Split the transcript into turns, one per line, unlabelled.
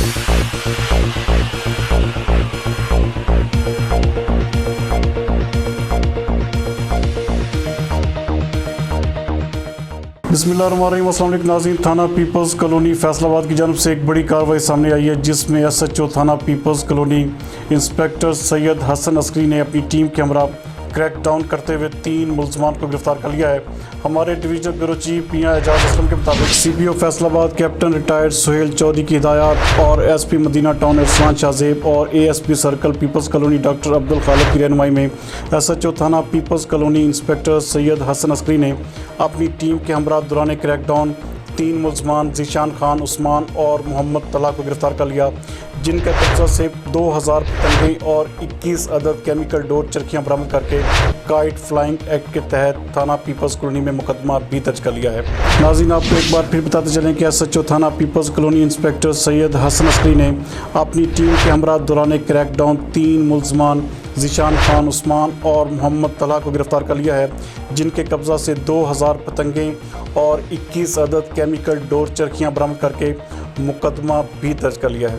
بسم اللہ الرحمن الرحیم۔ السلام علیکم ناظرین، تھانہ پیپلز کالونی فیصل آباد کی جانب سے ایک بڑی کارروائی سامنے آئی ہے، جس میں ایس ایچ او تھانہ پیپلز کالونی انسپیکٹر سید حسن عسکری نے اپنی ٹیم کے ہمراہ کریک ڈاؤن کرتے ہوئے 3 ملزمان کو گرفتار کر لیا ہے۔ ہمارے ڈویژنل بیورو چیف میاں اعجاز اسلم کے مطابق سی پی او فیصل آباد کیپٹن ریٹائرڈ سہیل چودھری کی ہدایات اور ایس پی مدینہ ٹاؤن عرفان شاہزیب اور A S P circle Peoples colony doctor Abdul Khaliq کی رہنمائی میں ایس ایچ او تھانہ پیپلز کالونی انسپیکٹر سید حسن عسکری نے اپنی ٹیم کے ہمراہ دوران کریک ڈاؤن 3 ملزمان ذیشان خان، عثمان اور محمد طلحہ کو گرفتار کر لیا، جن کا قبضہ سے 2000 پتنگیں اور 21 عدد کیمیکل ڈور چرخیاں برآمد کر کے کائٹ فلائنگ ایکٹ کے تحت تھانہ پیپلز کالونی میں مقدمہ بھی درج کر لیا ہے۔ ناظرین، آپ کو ایک بار پھر بتاتے چلیں کہ ایس ایچ او تھانہ پیپلز کالونی انسپیکٹر سید حسن عسکری نے اپنی ٹیم کے ہمراہ دوران کریک ڈاؤن 3 ملزمان ذیشان خان، عثمان اور محمد طلحہ کو گرفتار کر لیا ہے، جن کے قبضہ سے 2000 پتنگیں اور 21 عدد کیمیکل ڈور چرخیاں برآمد کر کے مقدمہ بھی درج کر لیا ہے۔